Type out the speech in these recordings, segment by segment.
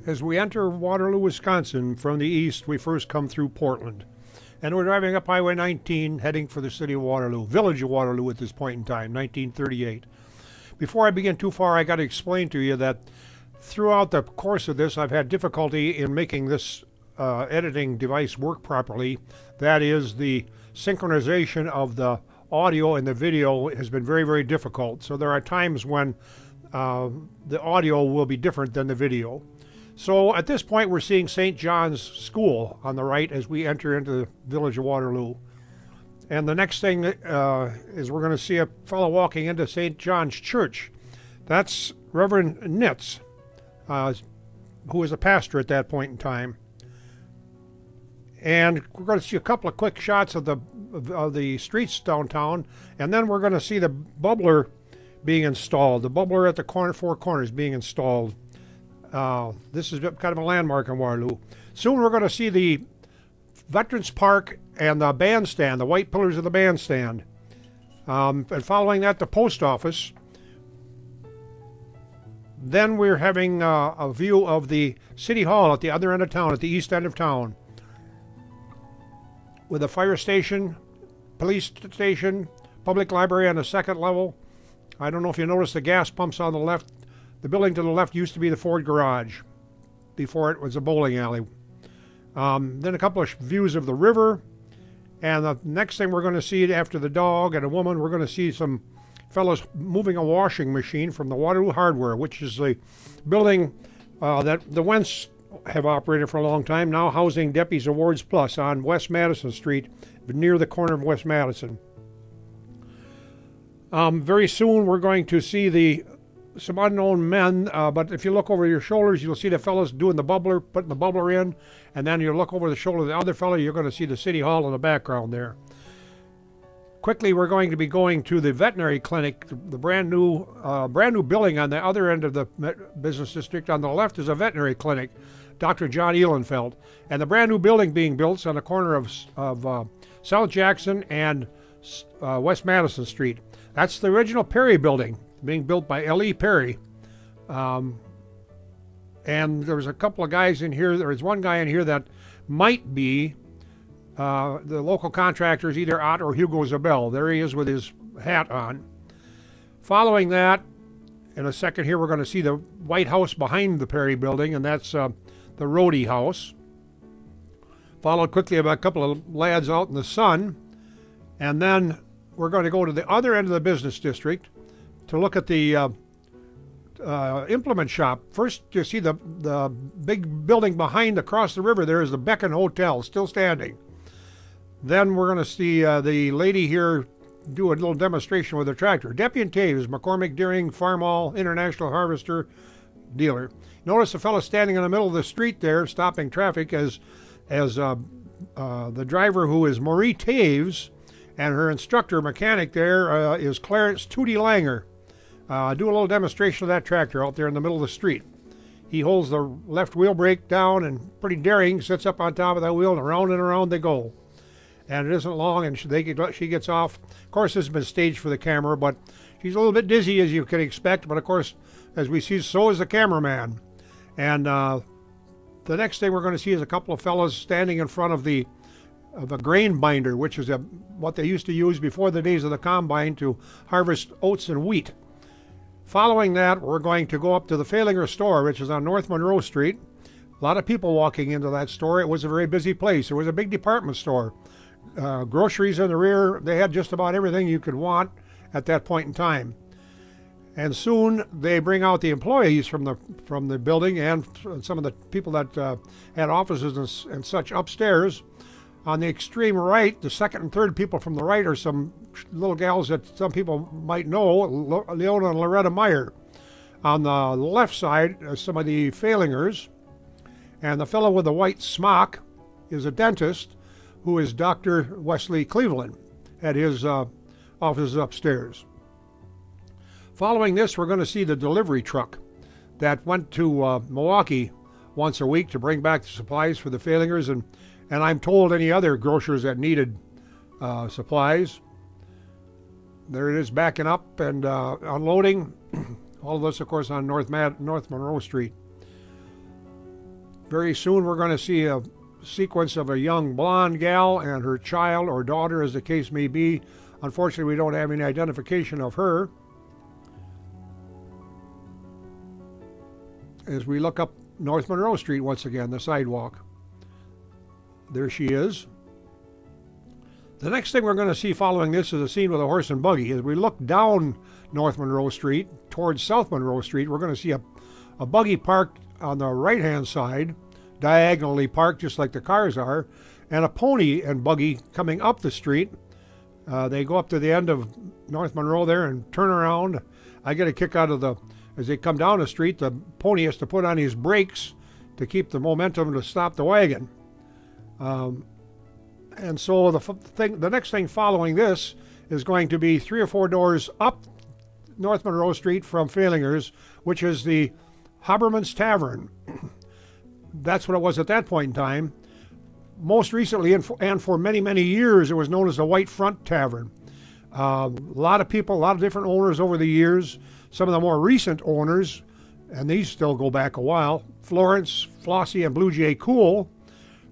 As we enter Waterloo, Wisconsin from the east, we first come through Portland. And we're driving up Highway 19, heading for the city of Waterloo, village of Waterloo at this point in time, 1938. Before I begin too far, I got to explain to you that throughout the course of this, I've had difficulty in making this editing device work properly. That is, the synchronization of the audio and the video has been very, very difficult. So there are times when the audio will be different than the video. So at this point, we're seeing St. John's School on the right as we enter into the village of Waterloo. And the next thing is we're going to see a fellow walking into St. John's Church. That's Reverend Nitz, who was a pastor at that point in time. And we're going to see a couple of quick shots of the streets downtown, and then we're going to see the bubbler being installed. The bubbler at the four corners being installed. This is kind of a landmark in Waterloo. Soon we're going to see the Veterans Park and the bandstand, the white pillars of the bandstand. And following that, the post office. Then we're having a view of the City Hall at the other end of town, at the east end of town, with a fire station, police station, public library on the second level. I don't know if you noticed the gas pumps on the left. The building to the left used to be the Ford garage. Before it was a bowling alley. Then a couple of views of the river. And the next thing we're going to see after the dog and a woman, we're going to see some fellows moving a washing machine from the Waterloo Hardware, which is a building that the Wentz have operated for a long time, now housing Deputies Awards Plus on West Madison Street, near the corner of West Madison. Very soon we're going to see some unknown men, but if you look over your shoulders, you'll see the fellows doing the bubbler, putting the bubbler in, and then you look over the shoulder of the other fellow, you're going to see the City Hall in the background there. Quickly, we're going to be going to the Veterinary Clinic, the brand new building on the other end of the business district. On the left is a veterinary clinic, Dr. John Ehlenfeld, and the brand new building being built on the corner of South Jackson and West Madison Street. That's the original Perry building, being built by L.E. Perry. And there's a couple of guys in here. There's one guy in here that might be the local contractors, either Ott or Hugo Zabel. There he is with his hat on. Following that, in a second here, we're going to see the White House behind the Perry building, and that's the Rohde House. Followed quickly by a couple of lads out in the sun. And then we're going to go to the other end of the business district to look at the implement shop. First, you see the big building behind across the river. There is the Beacon Hotel, still standing. Then we're going to see the lady here do a little demonstration with her tractor. Deputy Taves, McCormick Deering Farmall International Harvester dealer. Notice the fellow standing in the middle of the street there, stopping traffic, as the driver, who is Marie Taves, and her instructor mechanic there is Clarence Tootie Langer. Do a little demonstration of that tractor out there in the middle of the street. He holds the left wheel brake down and pretty daring sits up on top of that wheel, and around they go. And it isn't long, and she gets off. Of course, this has been staged for the camera, but she's a little bit dizzy, as you can expect. But of course, as we see, so is the cameraman. And the next thing we're going to see is a couple of fellows standing in front of a grain binder, which is what they used to use before the days of the combine to harvest oats and wheat. Following that, we're going to go up to the Falinger store, which is on North Monroe Street. A lot of people walking into that store. It was a very busy place. It was a big department store. Groceries in the rear. They had just about everything you could want at that point in time. And soon they bring out the employees from the building and some of the people that had offices and such upstairs. On the extreme right, the second and third people from the right are some little gals that some people might know, Leona and Loretta Meyer. On the left side are some of the Falingers. And the fellow with the white smock is a dentist, who is Dr. Wesley Cleveland, at his offices upstairs. Following this, we're going to see the delivery truck that went to Milwaukee once a week to bring back the supplies for the Falingers, and I'm told any other grocers that needed supplies. There it is, backing up and unloading. All of this, of course, on North Monroe Street. Very soon we're going to see a sequence of a young blonde gal and her child or daughter, as the case may be. Unfortunately, we don't have any identification of her. As we look up North Monroe Street once again, the sidewalk. There she is. The next thing we're going to see following this is a scene with a horse and buggy. As we look down North Monroe Street towards South Monroe Street, we're going to see a buggy parked on the right-hand side, diagonally parked just like the cars are, and a pony and buggy coming up the street. They go up to the end of North Monroe there and turn around. I get a kick out of as they come down the street, the pony has to put on his brakes to keep the momentum to stop the wagon. And so the next thing following this is going to be 3 or 4 doors up North Monroe Street from Failinger's, which is the Haberman's Tavern. That's what it was at that point in time. Most recently, and for many, many years, it was known as the White Front Tavern. A lot of people, a lot of different owners over the years. Some of the more recent owners, and these still go back a while, Florence, Flossie, and Blue Jay Cool,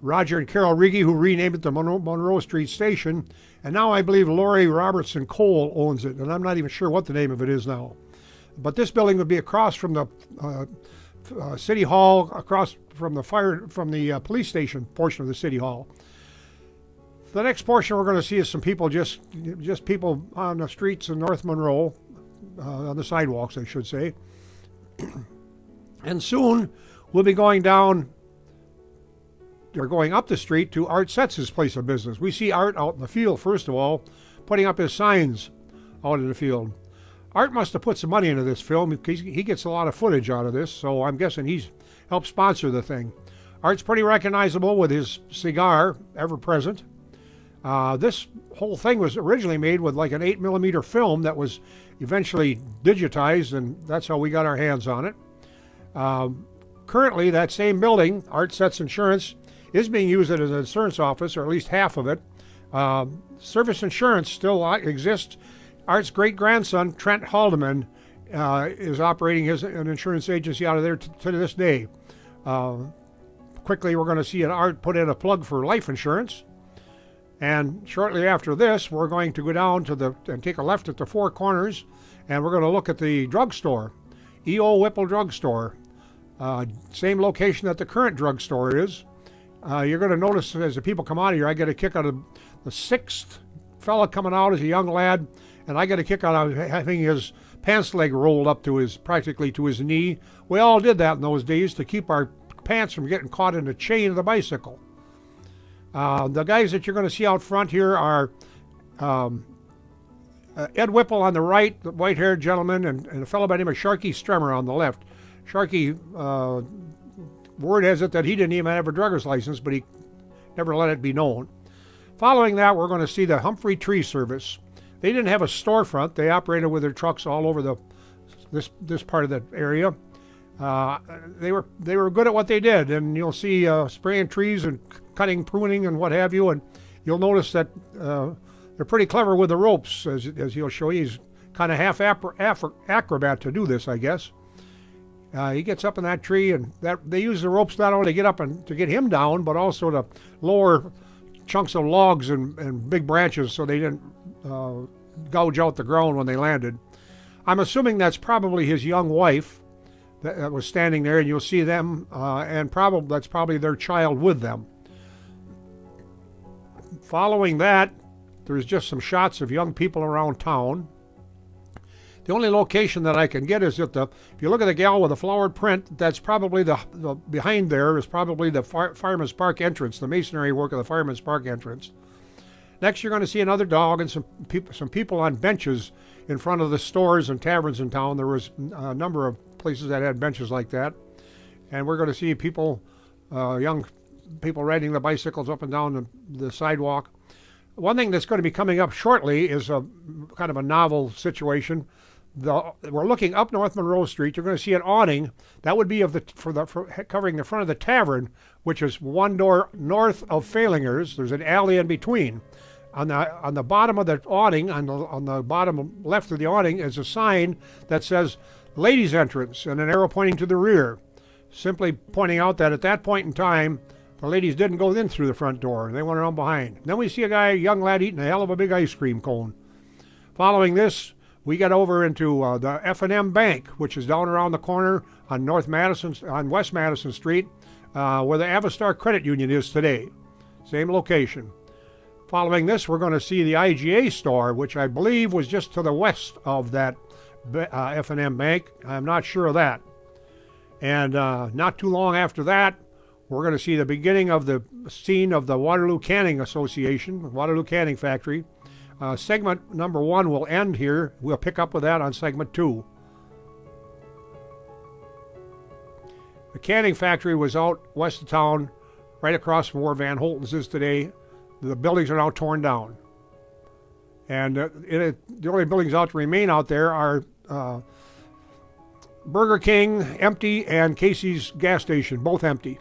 Roger and Carol Riggy, who renamed it the Monroe Street Station, and now I believe Laurie Robertson Cole owns it, and I'm not even sure what the name of it is now. But this building would be across from the City Hall, across from the police station portion of the City Hall. The next portion we're going to see is some people, just people on the streets in North Monroe, on the sidewalks, I should say. And soon we'll be going down, or going up the street to Art Setz's place of business. We see Art out in the field, first of all, putting up his signs out in the field. Art must have put some money into this film because he gets a lot of footage out of this, so I'm guessing he's helped sponsor the thing. Art's pretty recognizable with his cigar, ever present. This whole thing was originally made with like an 8mm film that was eventually digitized, and that's how we got our hands on it. Currently, that same building, Art Setz Insurance, is being used as an insurance office, or at least half of it. Service Insurance still exists. Art's great-grandson, Trent Haldeman, is operating an insurance agency out of there to this day. Quickly, we're going to see Art put in a plug for life insurance. And shortly after this, we're going to go down and take a left at the Four Corners, and we're going to look at the drugstore, E.O. Whipple Drugstore. Same location that the current drugstore is. You're going to notice as the people come out of here, I get a kick out of the 6th fella coming out as a young lad, and I get a kick out of having his pants leg rolled up to practically to his knee. We all did that in those days to keep our pants from getting caught in the chain of the bicycle. The guys that you're going to see out front here are Ed Whipple on the right, the white-haired gentleman, and a fellow by the name of Sharky Stremmer on the left. Sharky, word has it that he didn't even have a drugger's license, but he never let it be known. Following that, we're going to see the Humphrey Tree Service. They didn't have a storefront. They operated with their trucks all over this part of the area. They were good at what they did, and you'll see spraying trees and cutting, pruning, and what have you. And you'll notice that they're pretty clever with the ropes, as he'll show you. He's kind of half acrobat to do this, I guess. He gets up in that tree, and they use the ropes not only to get up and to get him down, but also to lower chunks of logs and big branches so they didn't gouge out the ground when they landed. I'm assuming that's probably his young wife that was standing there, and you'll see them, and that's probably their child with them. Following that, there's just some shots of young people around town. The only location that I can get is if you look at the gal with the flowered print, that's probably the behind there is probably the Fireman's Park entrance, the masonry work of the Fireman's Park entrance. Next, you're going to see another dog and some people on benches in front of the stores and taverns in town. There was a number of places that had benches like that. And we're going to see people, young people riding the bicycles up and down the sidewalk. One thing that's going to be coming up shortly is a kind of a novel situation. We're looking up North Monroe Street. You're going to see an awning that would be covering the front of the tavern, which is one door north of Failinger's. There's an alley in between. On the bottom of the awning, on the bottom left of the awning, is a sign that says "Ladies Entrance" and an arrow pointing to the rear. simply pointing out that at that point in time, the ladies didn't go in through the front door. They went around behind. Then we see a young lad eating a hell of a big ice cream cone. Following this, we get over into the Fnm Bank, which is down around the corner on West Madison Street, where the Avistar Credit Union is today. Same location. Following this, we're going to see the IGA store, which I believe was just to the west of that Fnm Bank. I'm not sure of that. And not too long after that, we're going to see the beginning of the scene of the Waterloo Canning Association, Waterloo Canning Factory. Segment number 1 will end here. We'll pick up with that on segment 2. The canning factory was out west of town, right across from where Van Holten's is today. The buildings are now torn down. And the only buildings out to remain out there are Burger King, empty, and Casey's gas station, both empty.